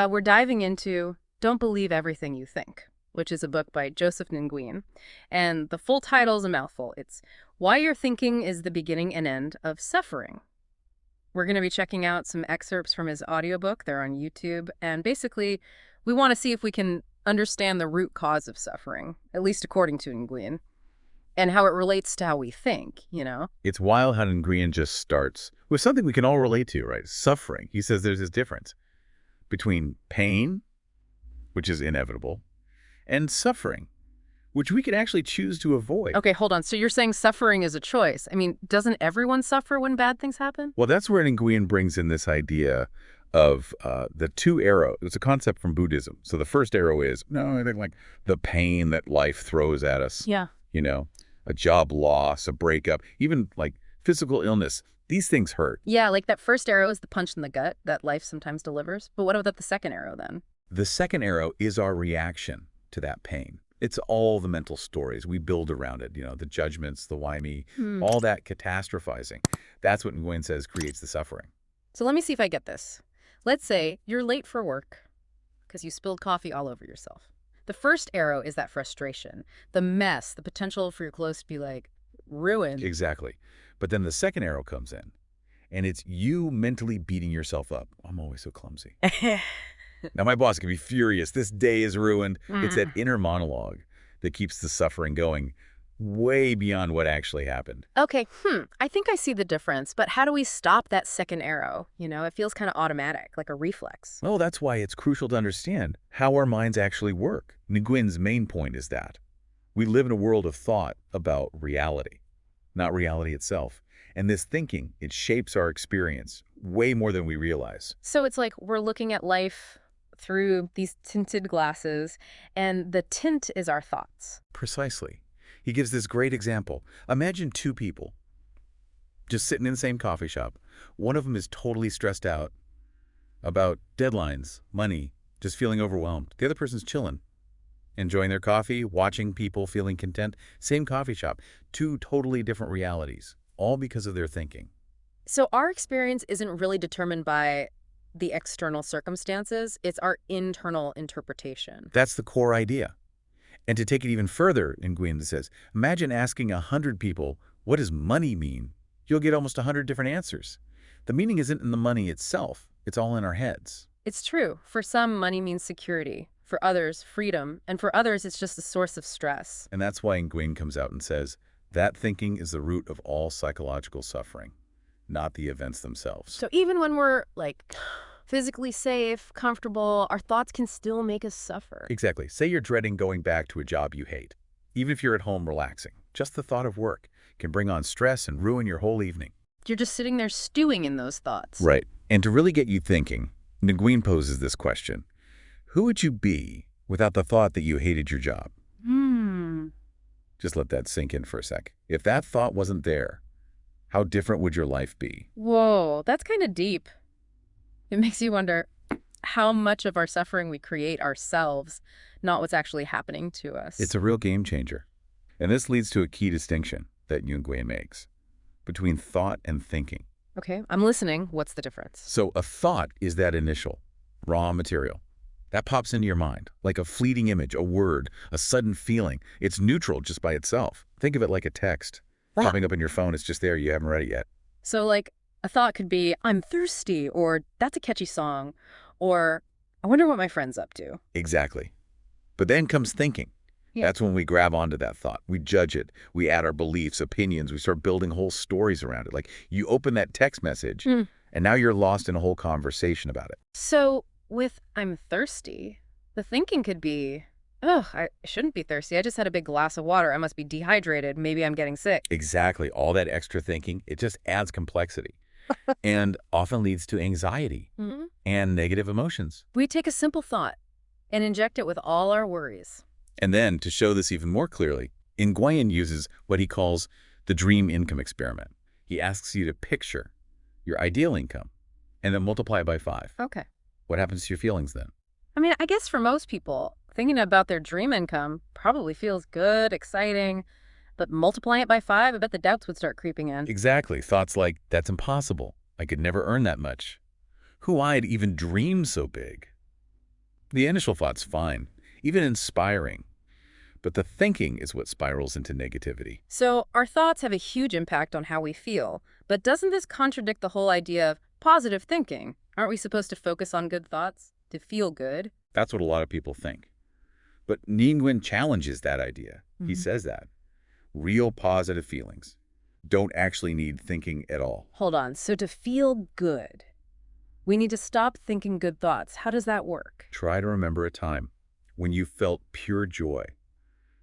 We're diving into Don't Believe Everything You Think, which is a book by Joseph Nguyen. And the full title is a mouthful. It's Why Your Thinking is the Beginning and End of Suffering. We're going to be checking out some excerpts from his audiobook. They're on YouTube. And basically, we want to see if we can understand the root cause of suffering, at least according to Nguyen, and how it relates to how we think, you know? It's wild how Nguyen just starts with something we can all relate to, right? Suffering. He says there's this difference between pain, which is inevitable, and suffering, which we can actually choose to avoid. Okay, hold on. So you're saying suffering is a choice. I mean, doesn't everyone suffer when bad things happen? Well, that's where Nguyen brings in this idea of the two arrows. It's a concept from Buddhism. So the first arrow is, no, I think like the pain that life throws at us. Yeah. You know, a job loss, a breakup, even like physical illness. These things hurt. Yeah, like that first arrow is the punch in the gut that life sometimes delivers. But what about the second arrow then? The second arrow is our reaction to that pain. It's all the mental stories we build around it, you know, the judgments, the why me, all that catastrophizing. That's what Nguyen says creates the suffering. So let me see if I get this. Let's say you're late for work because you spilled coffee all over yourself. The first arrow is that frustration, the mess, the potential for your clothes to be like ruined. Exactly. But then the second arrow comes in, and it's you mentally beating yourself up. I'm always so clumsy. Now, my boss can be furious. This day is ruined. It's that inner monologue that keeps the suffering going way beyond what actually happened. Okay, I think I see the difference, but how do we stop that second arrow? You know, it feels kind of automatic, like a reflex. Well, that's why it's crucial to understand how our minds actually work. Nguyen's main point is that we live in a world of thought about reality, not reality itself. And this thinking, it shapes our experience way more than we realize. So it's like we're looking at life through these tinted glasses, and the tint is our thoughts. Precisely. He gives this great example. Imagine two people just sitting in the same coffee shop. One of them is totally stressed out about deadlines, money, just feeling overwhelmed. The other person's chilling, enjoying their coffee, watching people, feeling content. Same coffee shop. Two totally different realities, all because of their thinking. So our experience isn't really determined by the external circumstances. It's our internal interpretation. That's the core idea. And to take it even further, Nguyen says, imagine asking 100 people, what does money mean? You'll get almost 100 different answers. The meaning isn't in the money itself. It's all in our heads. It's true. For some, money means security. For others, freedom. And for others, it's just a source of stress. And that's why Nguyen comes out and says, that thinking is the root of all psychological suffering, not the events themselves. So even when we're, like, physically safe, comfortable, our thoughts can still make us suffer. Exactly. Say you're dreading going back to a job you hate. Even if you're at home relaxing, just the thought of work can bring on stress and ruin your whole evening. You're just sitting there stewing in those thoughts. Right. And to really get you thinking, Nguyen poses this question. Who would you be without the thought that you hated your job? Just let that sink in for a sec. If that thought wasn't there, how different would your life be? Whoa, that's kind of deep. It makes you wonder how much of our suffering we create ourselves, not what's actually happening to us. It's a real game changer. And this leads to a key distinction that Nguyen makes between thought and thinking. Okay, I'm listening. What's the difference? So a thought is that initial, raw material. That pops into your mind, like a fleeting image, a word, a sudden feeling. It's neutral just by itself. Think of it like a text. Popping up in your phone, it's just there, you haven't read it yet. So like a thought could be, I'm thirsty, or that's a catchy song, or I wonder what my friend's up to. Exactly. But then comes thinking. Yeah. That's when we grab onto that thought. We judge it. We add our beliefs, opinions. We start building whole stories around it. Like you open that text message, and now you're lost in a whole conversation about it. So with I'm thirsty, the thinking could be, ugh, I shouldn't be thirsty. I just had a big glass of water. I must be dehydrated. Maybe I'm getting sick. Exactly. All that extra thinking, it just adds complexity and often leads to anxiety and negative emotions. We take a simple thought and inject it with all our worries. And then, to show this even more clearly, Nguyen uses what he calls the dream income experiment. He asks you to picture your ideal income and then multiply it by 5. Okay. What happens to your feelings then? I mean, I guess for most people, thinking about their dream income probably feels good, exciting, but multiplying it by 5, I bet the doubts would start creeping in. Exactly. Thoughts like, that's impossible. I could never earn that much. Who I'd even dream so big? The initial thought's fine, even inspiring, but the thinking is what spirals into negativity. So our thoughts have a huge impact on how we feel, but doesn't this contradict the whole idea of positive thinking? Aren't we supposed to focus on good thoughts to feel good? That's what a lot of people think. But Nguyen challenges that idea. He Mhm. says that real positive feelings don't actually need thinking at all. Hold on. So to feel good, we need to stop thinking good thoughts. How does that work? Try to remember a time when you felt pure joy,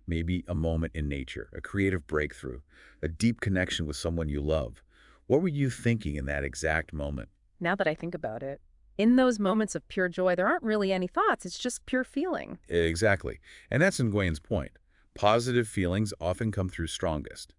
maybe a moment in nature, a creative breakthrough, a deep connection with someone you love. What were you thinking in that exact moment? Now that I think about it, in those moments of pure joy, there aren't really any thoughts. It's just pure feeling. Exactly. And that's Nguyen's point. Positive feelings often come through strongest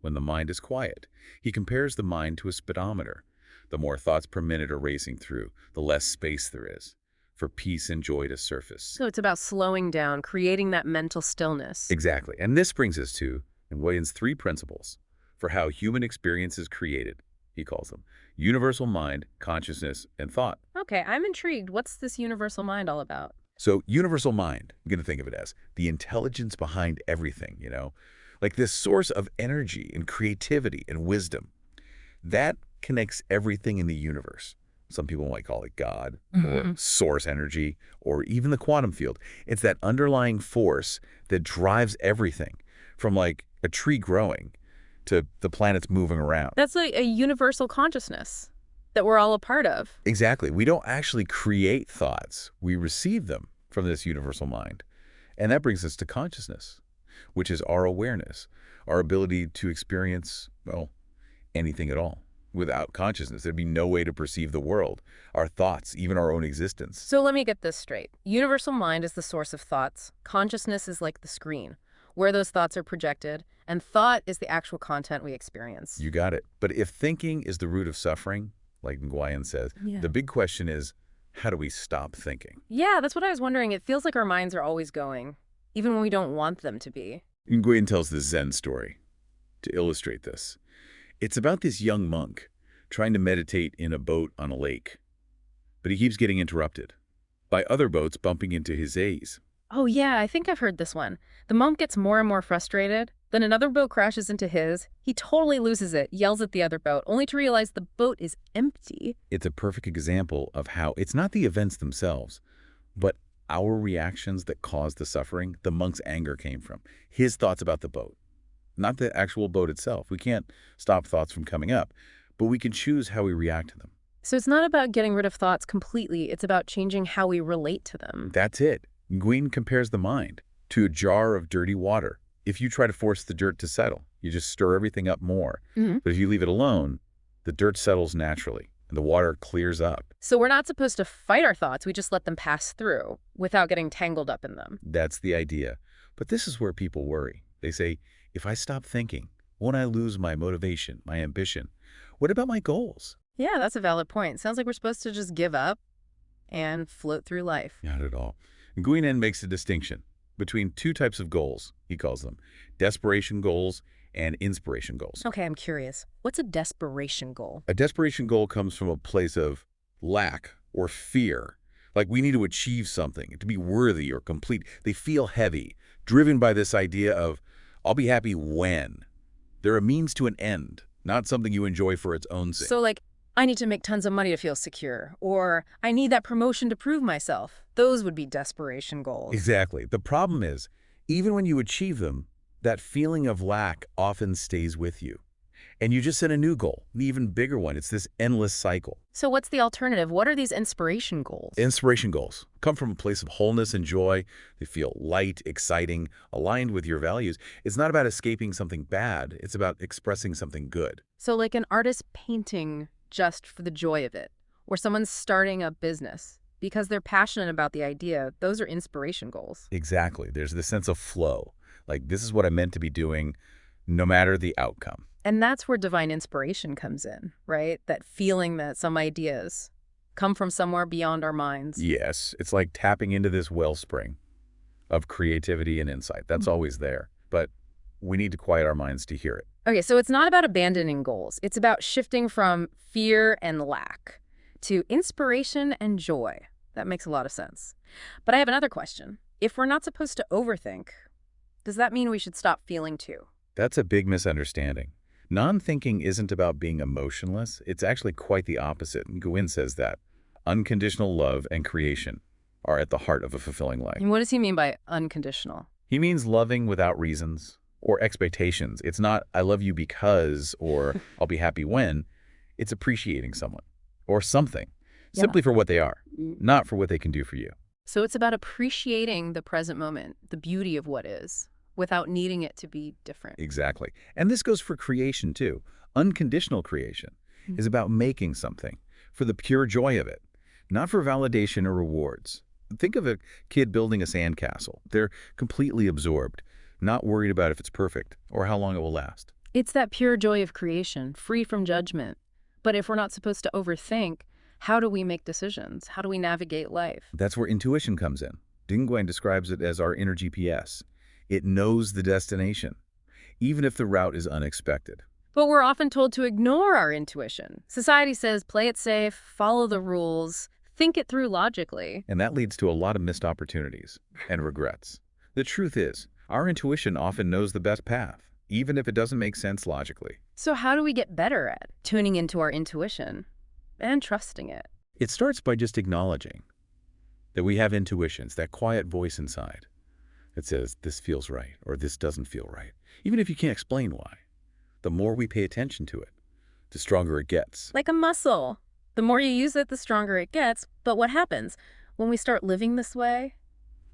when the mind is quiet. He compares the mind to a speedometer. The more thoughts per minute are racing through, the less space there is for peace and joy to surface. So it's about slowing down, creating that mental stillness. Exactly. And this brings us to Nguyen's three principles for how human experience is created. He calls them universal mind, consciousness, and thought. Okay, I'm intrigued. What's this universal mind all about? So universal mind, I'm going to think of it as the intelligence behind everything, like this source of energy and creativity and wisdom. That connects everything in the universe. Some people might call it God or source energy or even the quantum field. It's that underlying force that drives everything from like a tree growing to the planets moving around. That's like a universal consciousness that we're all a part of. Exactly. We don't actually create thoughts. We receive them from this universal mind. And that brings us to consciousness, which is our awareness, our ability to experience, well, anything at all. Without consciousness, there'd be no way to perceive the world, our thoughts, even our own existence. So let me get this straight. Universal mind is the source of thoughts. Consciousness is like the screen, where those thoughts are projected, and thought is the actual content we experience. You got it. But if thinking is the root of suffering, like Nguyen says, Yeah. the big question is, how do we stop thinking? Yeah, that's what I was wondering. It feels like our minds are always going, even when we don't want them to be. Nguyen tells the Zen story to illustrate this. It's about this young monk trying to meditate in a boat on a lake, but he keeps getting interrupted by other boats bumping into his A's. Oh yeah, I think I've heard this one. The monk gets more and more frustrated. Then another boat crashes into his. He totally loses it, yells at the other boat, only to realize the boat is empty. It's a perfect example of how it's not the events themselves, but our reactions that cause the suffering. The monk's anger came from his thoughts about the boat, not the actual boat itself. We can't stop thoughts from coming up, but we can choose how we react to them. So it's not about getting rid of thoughts completely. It's about changing how we relate to them. That's it. Nguyen compares the mind to a jar of dirty water. If you try to force the dirt to settle, you just stir everything up more. But if you leave it alone, the dirt settles naturally and the water clears up. So we're not supposed to fight our thoughts. We just let them pass through without getting tangled up in them. That's the idea. But this is where people worry. They say, if I stop thinking, won't I lose my motivation, my ambition? What about my goals? Yeah, that's a valid point. Sounds like we're supposed to just give up and float through life. Not at all. Nguyen makes a distinction between two types of goals, he calls them, desperation goals and inspiration goals. Okay, I'm curious. What's a desperation goal? A desperation goal comes from a place of lack or fear. Like we need to achieve something, to be worthy or complete. They feel heavy, driven by this idea of, I'll be happy when. They're a means to an end, not something you enjoy for its own sake. So like, I need to make tons of money to feel secure, or I need that promotion to prove myself. Those would be desperation goals. Exactly. The problem is, even when you achieve them, that feeling of lack often stays with you. And you just set a new goal, an even bigger one. It's this endless cycle. So what's the alternative? What are these inspiration goals? Inspiration goals come from a place of wholeness and joy. They feel light, exciting, aligned with your values. It's not about escaping something bad. It's about expressing something good. So like an artist painting just for the joy of it, or someone's starting a business because they're passionate about the idea. Those are inspiration goals. Exactly. There's this sense of flow. Like, this is what I'm meant to be doing, no matter the outcome. And that's where divine inspiration comes in, right? That feeling that some ideas come from somewhere beyond our minds. Yes, it's like tapping into this wellspring of creativity and insight. That's always there, but we need to quiet our minds to hear it. Okay, so it's not about abandoning goals. It's about shifting from fear and lack to inspiration and joy. That makes a lot of sense. But I have another question. If we're not supposed to overthink, does that mean we should stop feeling too? That's a big misunderstanding. Non-thinking isn't about being emotionless. It's actually quite the opposite. Nguyen says that unconditional love and creation are at the heart of a fulfilling life. And what does he mean by unconditional? He means loving without reasons or expectations. It's not, I love you because, or I'll be happy when. It's appreciating someone or something Yeah. simply for what they are, not for what they can do for you. So it's about appreciating the present moment, the beauty of what is, without needing it to be different. Exactly. And this goes for creation too. Unconditional creation is about making something for the pure joy of it, not for validation or rewards. Think of a kid building a sandcastle. They're completely absorbed, not worried about if it's perfect or how long it will last. It's that pure joy of creation, free from judgment. But if we're not supposed to overthink, how do we make decisions? How do we navigate life? That's where intuition comes in. Nguyen describes it as our inner GPS. It knows the destination, even if the route is unexpected. But we're often told to ignore our intuition. Society says play it safe, follow the rules, think it through logically. And that leads to a lot of missed opportunities and regrets. The truth is, our intuition often knows the best path, even if it doesn't make sense logically. So how do we get better at tuning into our intuition and trusting it? It starts by just acknowledging that we have intuitions, that quiet voice inside that says, this feels right, or this doesn't feel right, even if you can't explain why. The more we pay attention to it, the stronger it gets. Like a muscle. The more you use it, the stronger it gets. But what happens when we start living this way,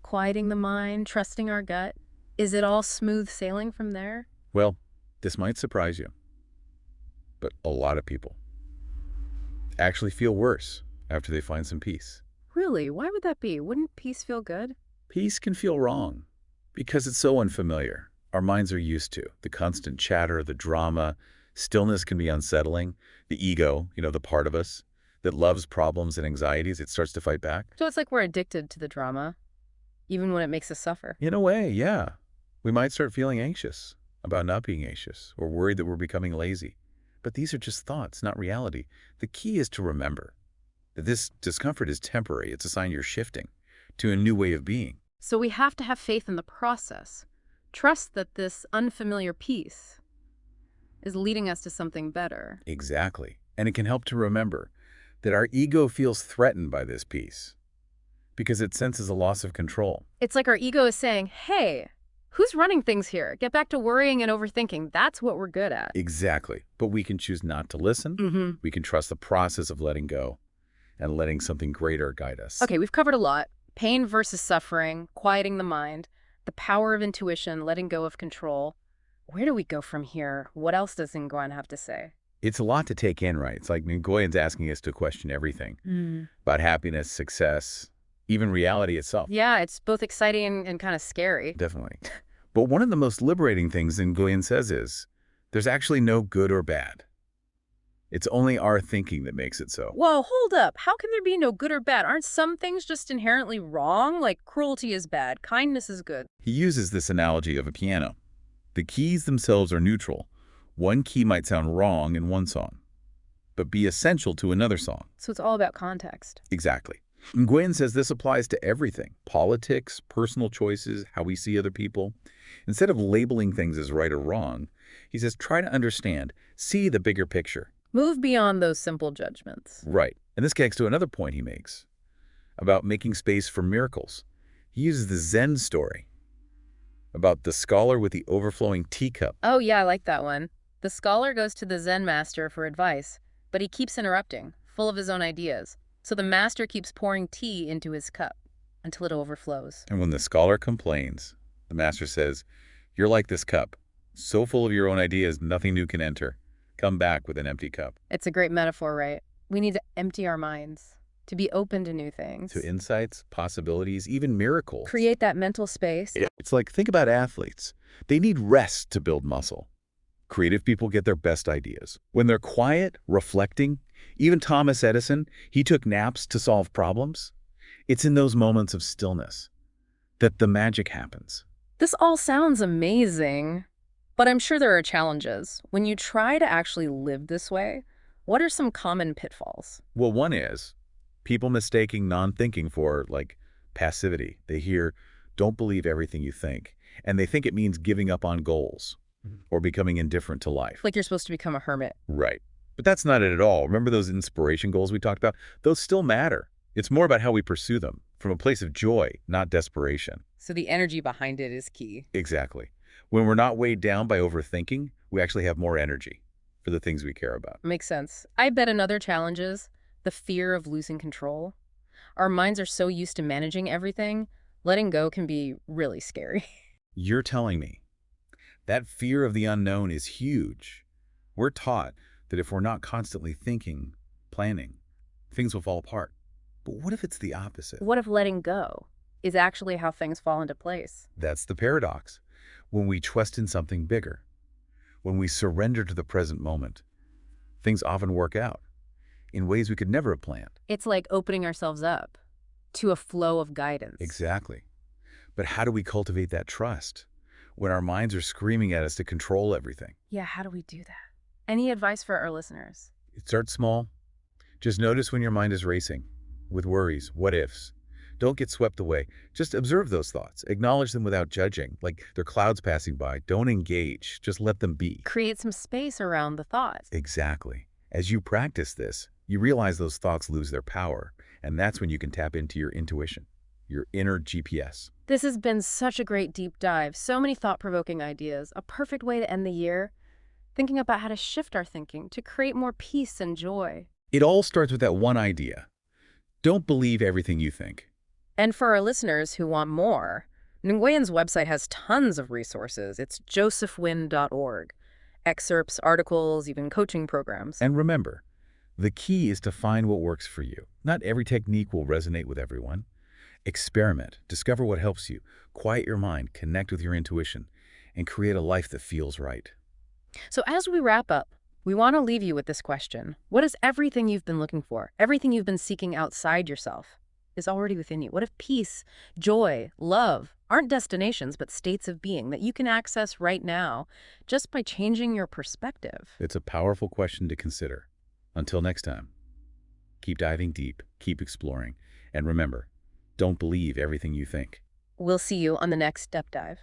quieting the mind, trusting our gut? Is it all smooth sailing from there? Well, this might surprise you, but a lot of people actually feel worse after they find some peace. Really? Why would that be? Wouldn't peace feel good? Peace can feel wrong because it's so unfamiliar. Our minds are used to the constant chatter, the drama. Stillness can be unsettling. The ego, the part of us that loves problems and anxieties, it starts to fight back. So it's like we're addicted to the drama, even when it makes us suffer. In a way, yeah. We might start feeling anxious about not being anxious or worried that we're becoming lazy. But these are just thoughts, not reality. The key is to remember that this discomfort is temporary. It's a sign you're shifting to a new way of being. So we have to have faith in the process. Trust that this unfamiliar peace is leading us to something better. Exactly. And it can help to remember that our ego feels threatened by this peace because it senses a loss of control. It's like our ego is saying, hey, who's running things here? Get back to worrying and overthinking. That's what we're good at. Exactly. But we can choose not to listen. We can trust the process of letting go and letting something greater guide us. Okay, we've covered a lot. Pain versus suffering, quieting the mind, the power of intuition, letting go of control. Where do we go from here? What else does Nguyen have to say? It's a lot to take in, right? It's like Nguyen's asking us to question everything about happiness, success, even reality itself. Yeah, it's both exciting and kind of scary. Definitely. But one of the most liberating things Nguyen says is, there's actually no good or bad. It's only our thinking that makes it so. Whoa, hold up. How can there be no good or bad? Aren't some things just inherently wrong? Like cruelty is bad, kindness is good. He uses this analogy of a piano. The keys themselves are neutral. One key might sound wrong in one song, but be essential to another song. So it's all about context. Exactly. Nguyen says this applies to everything. Politics, personal choices, how we see other people. Instead of labeling things as right or wrong, he says try to understand, see the bigger picture. Move beyond those simple judgments. Right. And this connects to another point he makes about making space for miracles. He uses the Zen story about the scholar with the overflowing teacup. Oh yeah, I like that one. The scholar goes to the Zen master for advice, but he keeps interrupting, full of his own ideas. So the master keeps pouring tea into his cup until it overflows. And when the scholar complains, the master says, you're like this cup, so full of your own ideas, nothing new can enter. Come back with an empty cup. It's a great metaphor, right? We need to empty our minds, to be open to new things. To insights, possibilities, even miracles. Create that mental space. It's like, think about athletes. They need rest to build muscle. Creative people get their best ideas when they're quiet, reflecting. Even Thomas Edison, he took naps to solve problems. It's in those moments of stillness that the magic happens. This all sounds amazing, but I'm sure there are challenges. When you try to actually live this way, what are some common pitfalls? Well, one is People mistaking non-thinking for, like, passivity. They hear, don't believe everything you think, and they think it means giving up on goals or becoming indifferent to life. Like you're supposed to become a hermit. Right. But that's not it at all. Remember those inspiration goals we talked about? Those still matter. It's more about how we pursue them, from a place of joy, not desperation. So the energy behind it is key. Exactly. When we're not weighed down by overthinking, we actually have more energy for the things we care about. Makes sense. I bet another challenge is the fear of losing control. Our minds are so used to managing everything, letting go can be really scary. You're telling me that fear of the unknown is huge. We're taught that if we're not constantly thinking, planning, things will fall apart. But what if it's the opposite? What if letting go is actually how things fall into place? That's the paradox. When we trust in something bigger, when we surrender to the present moment, things often work out in ways we could never have planned. It's like opening ourselves up to a flow of guidance. Exactly. But how do we cultivate that trust when our minds are screaming at us to control everything? Yeah, how do we do that? Any advice for our listeners? It starts small. Just notice when your mind is racing with worries, what ifs. Don't get swept away. Just observe those thoughts. Acknowledge them without judging, like they're clouds passing by. Don't engage. Just let them be. Create some space around the thoughts. Exactly. As you practice this, you realize those thoughts lose their power, and that's when you can tap into your intuition, your inner GPS. This has been such a great deep dive. So many thought-provoking ideas. A perfect way to end the year. Thinking about how to shift our thinking to create more peace and joy. It all starts with that one idea. Don't believe everything you think. And for our listeners who want more, Nguyen's website has tons of resources. It's josephwin.org. Excerpts, articles, even coaching programs. And remember, the key is to find what works for you. Not every technique will resonate with everyone. Experiment, discover what helps you, quiet your mind, connect with your intuition, and create a life that feels right. So as we wrap up, we want to leave you with this question. What is everything you've been looking for? Everything you've been seeking outside yourself is already within you. What if peace, joy, love aren't destinations but states of being that you can access right now just by changing your perspective? It's a powerful question to consider. Until next time, keep diving deep, keep exploring, and remember, don't believe everything you think. We'll see you on the next Step Dive.